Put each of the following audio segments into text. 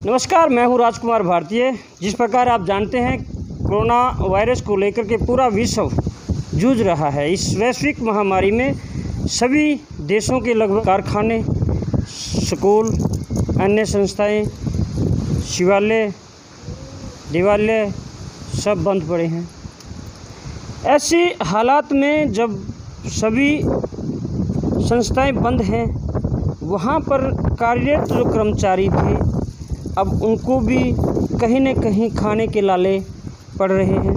नमस्कार, मैं हूं राजकुमार भारतीय। जिस प्रकार आप जानते हैं, कोरोना वायरस को लेकर के पूरा विश्व जूझ रहा है। इस वैश्विक महामारी में सभी देशों के लगभग कारखाने, स्कूल, अन्य संस्थाएं, शिवालय, देवालय सब बंद पड़े हैं। ऐसे हालात में जब सभी संस्थाएं बंद हैं, वहाँ पर कार्यरत जो कर्मचारी थे, अब उनको भी कहीं न कहीं खाने के लाले पड़ रहे हैं।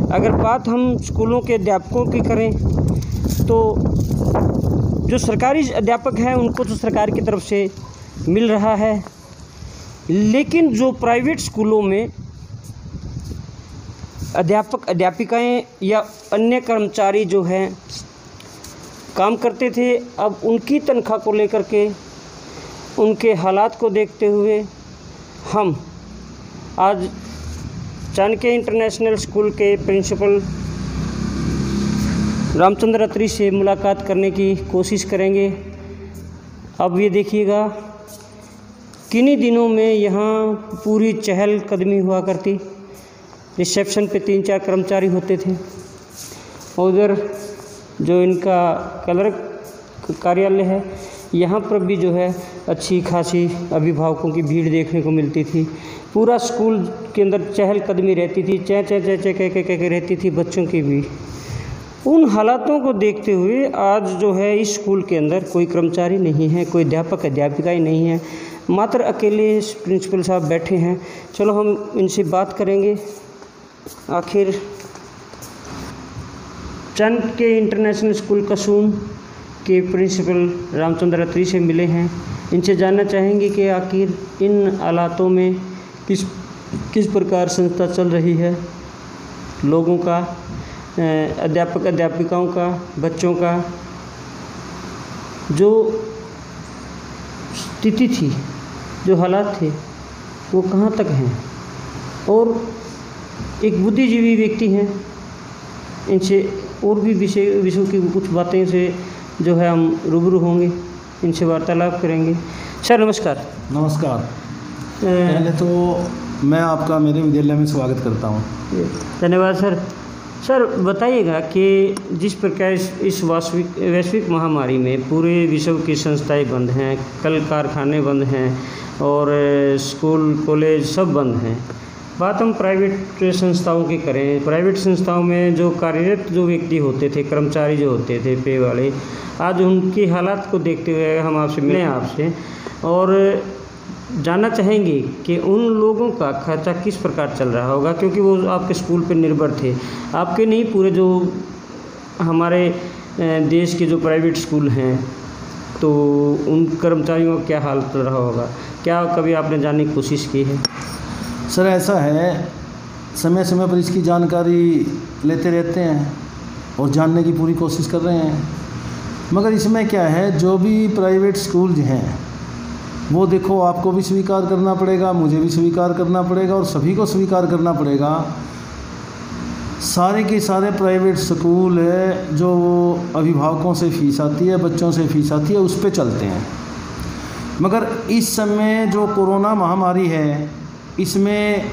अगर बात हम स्कूलों के अध्यापकों की करें तो जो सरकारी अध्यापक हैं उनको तो सरकार की तरफ से मिल रहा है, लेकिन जो प्राइवेट स्कूलों में अध्यापक अध्यापिकाएं या अन्य कर्मचारी जो हैं काम करते थे, अब उनकी तनख्वाह को लेकर के, उनके हालात को देखते हुए हम आज चाणक्य इंटरनेशनल स्कूल के प्रिंसिपल रामचंद्र अत्री से मुलाकात करने की कोशिश करेंगे। अब ये देखिएगा, किन्हीं दिनों में यहाँ पूरी चहल कदमी हुआ करती। रिसेप्शन पे 3-4 कर्मचारी होते थे। उधर जो इनका क्लर्क कार्यालय है, यहाँ पर भी जो है अच्छी खासी अभिभावकों की भीड़ देखने को मिलती थी। पूरा स्कूल के अंदर चहल कदमी रहती थी, चै चै चै चै कह कह रहती थी बच्चों की भी। उन हालातों को देखते हुए आज जो है इस स्कूल के अंदर कोई कर्मचारी नहीं है, कोई अध्यापक अध्यापिकाएँ नहीं है, मात्र अकेले प्रिंसिपल साहब बैठे हैं। चलो हम इनसे बात करेंगे। आखिर चाणक्य इंटरनेशनल स्कूल कसून के प्रिंसिपल रामचंद्र अत्री से मिले हैं। इनसे जानना चाहेंगे कि आखिर इन हालातों में किस प्रकार संस्था चल रही है, लोगों का, अध्यापक अध्यापिकाओं का, बच्चों का जो स्थिति थी, जो हालात थे, वो कहाँ तक हैं। और एक बुद्धिजीवी व्यक्ति हैं, इनसे और भी विषयों की कुछ बातें से जो है हम रूबरू होंगे, इनसे वार्तालाप करेंगे। सर नमस्कार। नमस्कार। पहले तो मैं आपका मेरे विद्यालय में स्वागत करता हूँ। धन्यवाद सर। सर बताइएगा कि जिस प्रकार इस वैश्विक महामारी में पूरे विश्व की संस्थाएं बंद हैं, कल कारखाने बंद हैं और स्कूल कॉलेज सब बंद हैं। बात हम प्राइवेट संस्थाओं की करें, प्राइवेट संस्थाओं में जो कार्यरत जो व्यक्ति होते थे, कर्मचारी जो होते थे पे वाले, आज उनकी हालात को देखते हुए हम आपसे मिले आपसे और जानना चाहेंगे कि उन लोगों का खर्चा किस प्रकार चल रहा होगा, क्योंकि वो आपके स्कूल पर निर्भर थे। आपके नहीं, पूरे जो हमारे देश के जो प्राइवेट स्कूल हैं, तो उन कर्मचारियों का क्या हाल चल रहा होगा, क्या कभी आपने जानने की कोशिश की है? सर ऐसा है, समय समय पर इसकी जानकारी लेते रहते हैं और जानने की पूरी कोशिश कर रहे हैं, मगर इसमें क्या है, जो भी प्राइवेट स्कूल हैं वो देखो आपको भी स्वीकार करना पड़ेगा, मुझे भी स्वीकार करना पड़ेगा और सभी को स्वीकार करना पड़ेगा। सारे के सारे प्राइवेट स्कूल है जो अभिभावकों से फ़ीस आती है, बच्चों से फ़ीस आती है, उस पर चलते हैं। मगर इस समय जो कोरोना महामारी है, इसमें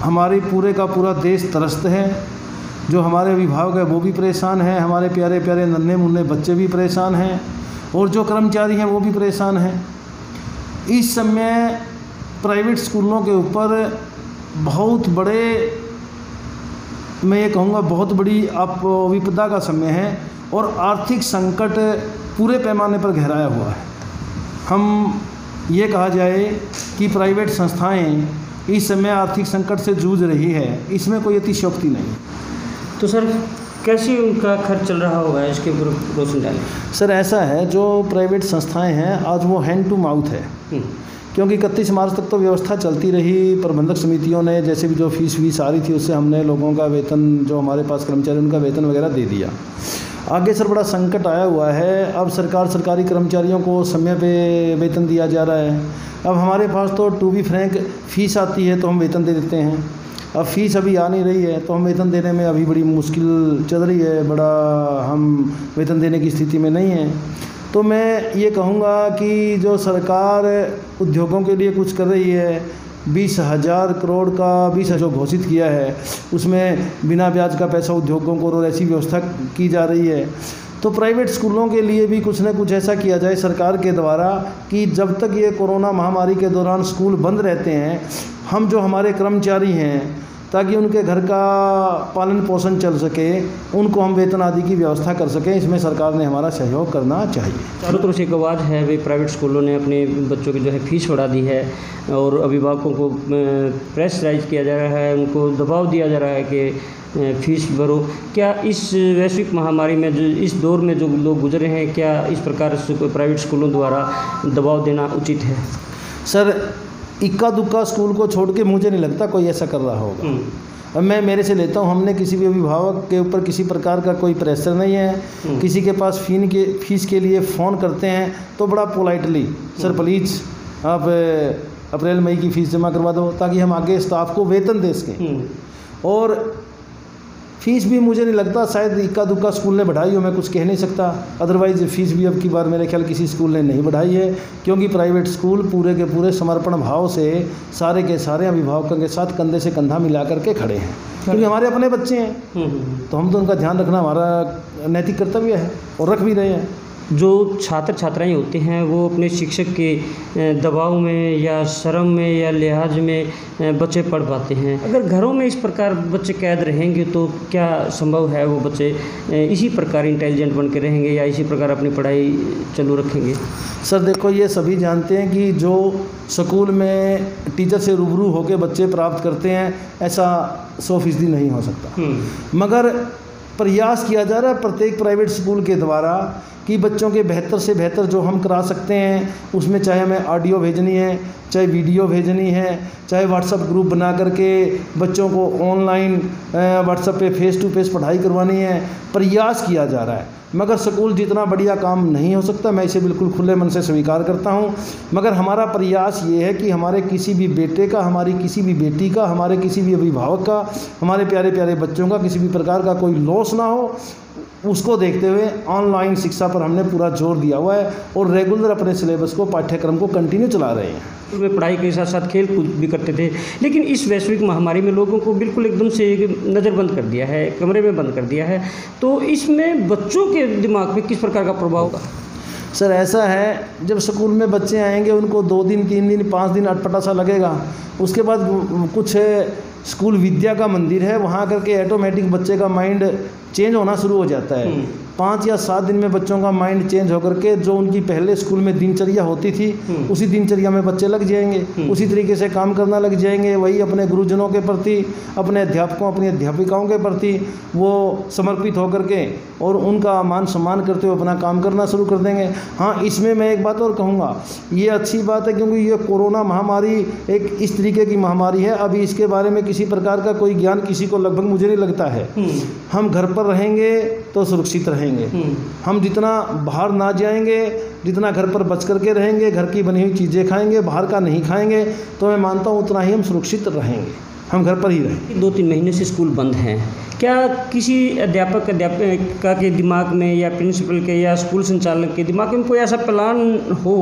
हमारे पूरे का पूरा देश त्रस्त है। जो हमारे अभिभावक है वो भी परेशान हैं, हमारे प्यारे प्यारे नन्हे मुन्ने बच्चे भी परेशान हैं और जो कर्मचारी हैं वो भी परेशान हैं। इस समय प्राइवेट स्कूलों के ऊपर बहुत बड़े, मैं ये कहूँगा बहुत बड़ी आप विपदा का समय है और आर्थिक संकट पूरे पैमाने पर गहराया हुआ है। हम ये कहा जाए कि प्राइवेट संस्थाएं इस समय आर्थिक संकट से जूझ रही है, इसमें कोई अतिशयोक्ति नहीं। तो सर कैसे उनका खर्च चल रहा होगा, इसके ऊपर रोशनी डालें। सर ऐसा है, जो प्राइवेट संस्थाएं हैं आज वो हैंड टू माउथ है, क्योंकि 31 मार्च तक तो व्यवस्था चलती रही। प्रबंधक समितियों ने जैसे भी जो फीस आ रही थी उससे हमने लोगों का वेतन, जो हमारे पास कर्मचारी उनका वेतन वगैरह दे दिया। आगे सर बड़ा संकट आया हुआ है। अब सरकारी कर्मचारियों को समय पे वेतन दिया जा रहा है। अब हमारे पास तो टू बी फ्रैंक फ़ीस आती है तो हम वेतन दे देते हैं। अब फ़ीस अभी आ नहीं रही है तो हम वेतन देने में अभी बड़ी मुश्किल चल रही है, बड़ा हम वेतन देने की स्थिति में नहीं है। तो मैं ये कहूँगा कि जो सरकार उद्योगों के लिए कुछ कर रही है, 20,000 करोड़ का 20 जो घोषित किया है, उसमें बिना ब्याज का पैसा उद्योगों को और ऐसी व्यवस्था की जा रही है। तो प्राइवेट स्कूलों के लिए भी कुछ न कुछ ऐसा किया जाए सरकार के द्वारा कि जब तक ये कोरोना महामारी के दौरान स्कूल बंद रहते हैं, हम जो हमारे कर्मचारी हैं, ताकि उनके घर का पालन पोषण चल सके, उनको हम वेतन आदि की व्यवस्था कर सकें। इसमें सरकार ने हमारा सहयोग करना चाहिए। चारों तरफ से एक आवाज़ है भाई, प्राइवेट स्कूलों ने अपने बच्चों की जो है फीस बढ़ा दी है और अभिभावकों को प्रेशराइज किया जा रहा है, उनको दबाव दिया जा रहा है कि फीस भरो। क्या इस वैश्विक महामारी में जो इस दौर में जो लोग गुजरे हैं, क्या इस प्रकार से प्राइवेट स्कूलों द्वारा दबाव देना उचित है? सर, इक्का दुक्का स्कूल को छोड़ के मुझे नहीं लगता कोई ऐसा कर रहा होगा। अब मैं मेरे से लेता हूँ, हमने किसी भी अभिभावक के ऊपर किसी प्रकार का कोई प्रेशर नहीं है। किसी के पास फीस के लिए फ़ोन करते हैं तो बड़ा पोलाइटली, सर प्लीज़ आप अप्रैल मई की फ़ीस जमा करवा दो, ताकि हम आगे स्टाफ को वेतन दे सकें। और फीस भी मुझे नहीं लगता शायद इक्का दुक्का स्कूल ने बढ़ाई हो, मैं कुछ कह नहीं सकता। अदरवाइज़ फ़ीस भी अब की बार मेरे ख्याल किसी स्कूल ने नहीं बढ़ाई है, क्योंकि प्राइवेट स्कूल पूरे के पूरे समर्पण भाव से सारे के सारे अभिभावकों के साथ कंधे से कंधा मिला करके खड़े हैं, क्योंकि हमारे अपने बच्चे हैं। तो हम तो उनका ध्यान रखना हमारा नैतिक कर्तव्य है और रख भी रहे हैं। जो छात्र छात्राएं होते हैं वो अपने शिक्षक के दबाव में या शर्म में या लिहाज में बच्चे पढ़ पाते हैं। अगर घरों में इस प्रकार बच्चे कैद रहेंगे तो क्या संभव है वो बच्चे इसी प्रकार इंटेलिजेंट बन के रहेंगे या इसी प्रकार अपनी पढ़ाई चालू रखेंगे? सर देखो, ये सभी जानते हैं कि जो स्कूल में टीचर से रूबरू होकर बच्चे प्राप्त करते हैं, ऐसा 100% नहीं हो सकता। मगर प्रयास किया जा रहा है प्रत्येक प्राइवेट स्कूल के द्वारा कि बच्चों के बेहतर से बेहतर जो हम करा सकते हैं, उसमें चाहे हमें ऑडियो भेजनी है, चाहे वीडियो भेजनी है, चाहे व्हाट्सएप ग्रुप बना करके बच्चों को ऑनलाइन व्हाट्सएप पे फेस टू फेस पढ़ाई करवानी है, प्रयास किया जा रहा है। मगर स्कूल जितना बढ़िया काम नहीं हो सकता, मैं इसे बिल्कुल खुले मन से स्वीकार करता हूँ। मगर हमारा प्रयास ये है कि हमारे किसी भी बेटे का, हमारी किसी भी बेटी का, हमारे किसी भी अभिभावक का, हमारे प्यारे प्यारे बच्चों का किसी भी प्रकार का कोई लॉस ना हो, उसको देखते हुए ऑनलाइन शिक्षा पर हमने पूरा जोर दिया हुआ है और रेगुलर अपने सिलेबस को, पाठ्यक्रम को कंटिन्यू चला रहे हैं। वे पढ़ाई के साथ साथ खेल कूद भी करते थे, लेकिन इस वैश्विक महामारी में लोगों को बिल्कुल एकदम से नज़रबंद कर दिया है, कमरे में बंद कर दिया है। तो इसमें बच्चों के दिमाग में किस प्रकार का प्रभाव होगा? सर ऐसा है, जब स्कूल में बच्चे आएंगे उनको 2 दिन 3 दिन 5 दिन अटपटा सा लगेगा। उसके बाद कुछ स्कूल विद्या का मंदिर है, वहाँ करके ऑटोमेटिक बच्चे का माइंड चेंज होना शुरू हो जाता है। 5 या 7 दिन में बच्चों का माइंड चेंज होकर के जो उनकी पहले स्कूल में दिनचर्या होती थी, उसी दिनचर्या में बच्चे लग जाएंगे, उसी तरीके से काम करना लग जाएंगे। वही अपने गुरुजनों के प्रति, अपने अध्यापकों, अपनी अध्यापिकाओं के प्रति वो समर्पित होकर के और उनका मान सम्मान करते हुए अपना काम करना शुरू कर देंगे। हाँ, इसमें मैं एक बात और कहूँगा, ये अच्छी बात है क्योंकि ये कोरोना महामारी एक इस तरीके की महामारी है, अभी इसके बारे में किसी प्रकार का कोई ज्ञान किसी को लगभग मुझे नहीं लगता है। हम घर पर रहेंगे तो सुरक्षित रहेंगे, हम जितना बाहर ना जाएंगे, जितना घर पर बच करके रहेंगे, घर की बनी हुई चीज़ें खाएंगे, बाहर का नहीं खाएंगे, तो मैं मानता हूँ उतना ही हम सुरक्षित रहेंगे, हम घर पर ही रहेंगे। 2-3 महीने से स्कूल बंद हैं, क्या किसी अध्यापिका के दिमाग में या प्रिंसिपल के या स्कूल संचालक के दिमाग में कोई ऐसा प्लान हो,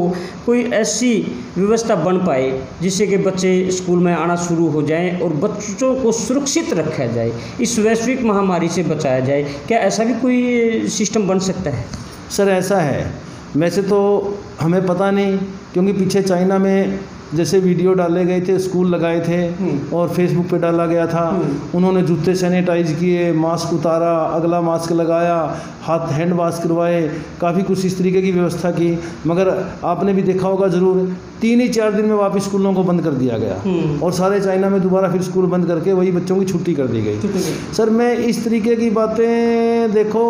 कोई ऐसी व्यवस्था बन पाए जिससे कि बच्चे स्कूल में आना शुरू हो जाएं और बच्चों को सुरक्षित रखा जाए, इस वैश्विक महामारी से बचाया जाए? क्या ऐसा भी कोई सिस्टम बन सकता है? सर ऐसा है, वैसे तो हमें पता नहीं, क्योंकि पीछे चाइना में जैसे वीडियो डाले गए थे, स्कूल लगाए थे और फेसबुक पे डाला गया था, उन्होंने जूते सैनिटाइज किए, मास्क उतारा, अगला मास्क लगाया, हाथ हैंड वॉश करवाए, काफ़ी कुछ इस तरीके की व्यवस्था की। मगर आपने भी देखा होगा ज़रूर, 3 ही 4 दिन में वापस स्कूलों को बंद कर दिया गया और सारे चाइना में दोबारा फिर स्कूल बंद करके वही बच्चों की छुट्टी कर दी गई। सर मैं इस तरीके की बातें, देखो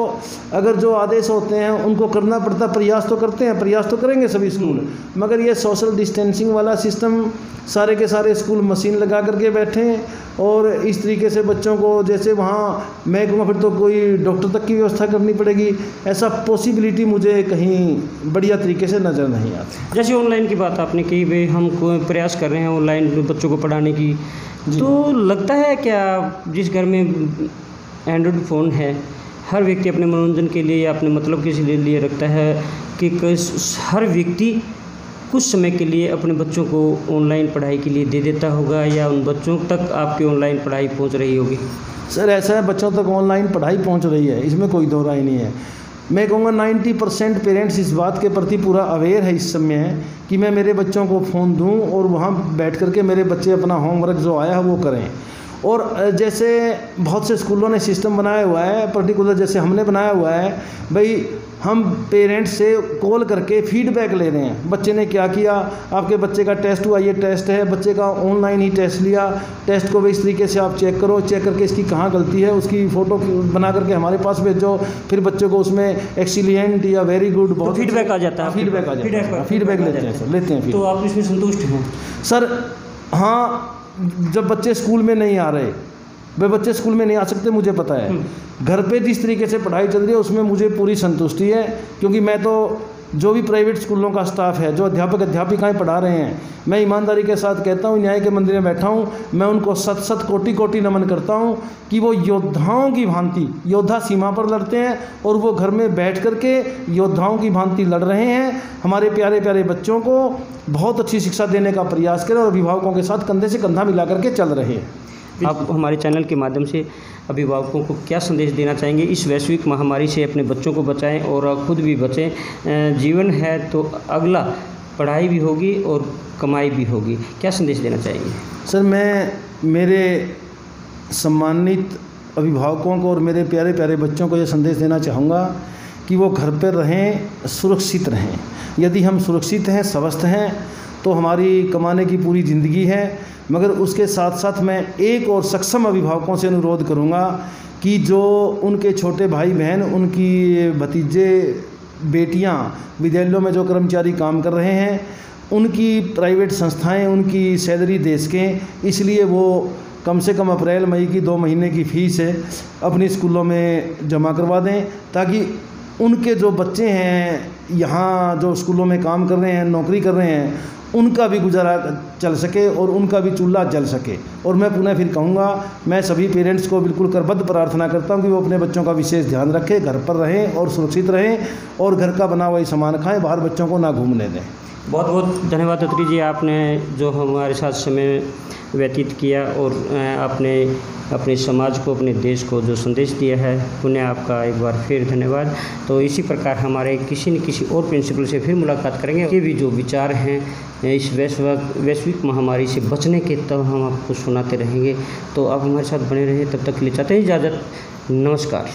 अगर जो आदेश होते हैं उनको करना पड़ता, प्रयास तो करते हैं, प्रयास तो करेंगे सभी स्कूल, मगर ये सोशल डिस्टेंसिंग वाला सिस्टम, सारे के सारे स्कूल मशीन लगा करके बैठे और इस तरीके से बच्चों को, जैसे वहाँ मैं कहूँगा फिर तो कोई डॉक्टर तक की व्यवस्था करनी पड़ेगी, ऐसा पॉसिबिलिटी मुझे कहीं बढ़िया तरीके से नज़र नहीं आती। जैसे ऑनलाइन की बात आपने की, भाई हम प्रयास कर रहे हैं ऑनलाइन बच्चों को पढ़ाने की, तो लगता है क्या जिस घर में एंड्रॉयड फ़ोन है, हर व्यक्ति अपने मनोरंजन के लिए या अपने मतलब के लिए रखता है कि हर व्यक्ति कुछ समय के लिए अपने बच्चों को ऑनलाइन पढ़ाई के लिए दे देता होगा, या उन बच्चों तक आपकी ऑनलाइन पढ़ाई पहुंच रही होगी? सर ऐसा है, बच्चों तक ऑनलाइन पढ़ाई पहुंच रही है, इसमें कोई दो राय नहीं है। मैं कहूँगा 90% पेरेंट्स इस बात के प्रति पूरा अवेयर है इस समय कि मैं मेरे बच्चों को फ़ोन दूं और वहाँ बैठ करके मेरे बच्चे अपना होमवर्क जो आया है वो करें। और जैसे बहुत से स्कूलों ने सिस्टम बनाया हुआ है, पर्टिकुलर जैसे हमने बनाया हुआ है, भाई हम पेरेंट्स से कॉल करके फीडबैक ले रहे हैं, बच्चे ने क्या किया, आपके बच्चे का टेस्ट हुआ, ये टेस्ट है, बच्चे का ऑनलाइन ही टेस्ट लिया, टेस्ट को भी इस तरीके से आप चेक करो, चेक करके इसकी कहाँ गलती है उसकी फ़ोटो बना करके हमारे पास भेजो, फिर बच्चे को उसमें एक्सीलेंट या वेरी गुड बहुत फीडबैक आ जाता है, फीडबैक लेते हैं सर, लेते हैं। तो आप इसमें संतुष्ट हैं? सर हाँ, जब बच्चे स्कूल में नहीं आ रहे, वे बच्चे स्कूल में नहीं आ सकते, मुझे पता है, घर पे जिस तरीके से पढ़ाई चल रही है उसमें मुझे पूरी संतुष्टि है, क्योंकि मैं तो जो भी प्राइवेट स्कूलों का स्टाफ है, जो अध्यापक अध्यापिकाएं पढ़ा रहे हैं, मैं ईमानदारी के साथ कहता हूँ, न्याय के मंदिर में बैठा हूँ, मैं उनको सत कोटि कोटि नमन करता हूँ कि वो योद्धाओं की भांति, योद्धा सीमा पर लड़ते हैं और वो घर में बैठ करके योद्धाओं की भांति लड़ रहे हैं, हमारे प्यारे प्यारे बच्चों को बहुत अच्छी शिक्षा देने का प्रयास करें और अभिभावकों के साथ कंधे से कंधा मिला करके चल रहे हैं। आप हमारे चैनल के माध्यम से अभिभावकों को क्या संदेश देना चाहेंगे? इस वैश्विक महामारी से अपने बच्चों को बचाएं और खुद भी बचें। जीवन है तो अगला पढ़ाई भी होगी और कमाई भी होगी, क्या संदेश देना चाहेंगे? सर मैं मेरे सम्मानित अभिभावकों को और मेरे प्यारे प्यारे बच्चों को ये संदेश देना चाहूँगा कि वो घर पर रहें, सुरक्षित रहें। यदि हम सुरक्षित हैं, स्वस्थ हैं, तो हमारी कमाने की पूरी ज़िंदगी है। मगर उसके साथ साथ मैं एक और सक्षम अभिभावकों से अनुरोध करूंगा कि जो उनके छोटे भाई बहन, उनकी भतीजे बेटियां विद्यालयों में जो कर्मचारी काम कर रहे हैं, उनकी प्राइवेट संस्थाएं उनकी सैलरी दे सकें, इसलिए वो कम से कम अप्रैल मई की 2 महीने की फ़ीस अपनी स्कूलों में जमा करवा दें, ताकि उनके जो बच्चे हैं यहाँ जो स्कूलों में काम कर रहे हैं, नौकरी कर रहे हैं, उनका भी गुजारा चल सके और उनका भी चूल्हा जल सके। और मैं पुनः फिर कहूँगा, मैं सभी पेरेंट्स को बिल्कुल करबद्ध प्रार्थना करता हूँ कि वो अपने बच्चों का विशेष ध्यान रखें, घर पर रहें और सुरक्षित रहें और घर का बना हुआ ही सामान खाएं, बाहर बच्चों को ना घूमने दें। बहुत बहुत धन्यवाद अत्री जी, आपने जो हमारे साथ समय व्यतीत किया और आपने अपने समाज को, अपने देश को जो संदेश दिया है, पुनः आपका एक बार फिर धन्यवाद। तो इसी प्रकार हमारे किसी न किसी और प्रिंसिपल से फिर मुलाकात करेंगे। ये भी जो विचार हैं इस वैश्विक महामारी से बचने के, तब हम आपको सुनाते रहेंगे। तो आप हमारे साथ बने रहें, तब तक के लिए चाहते हैं इजाज़त। नमस्कार।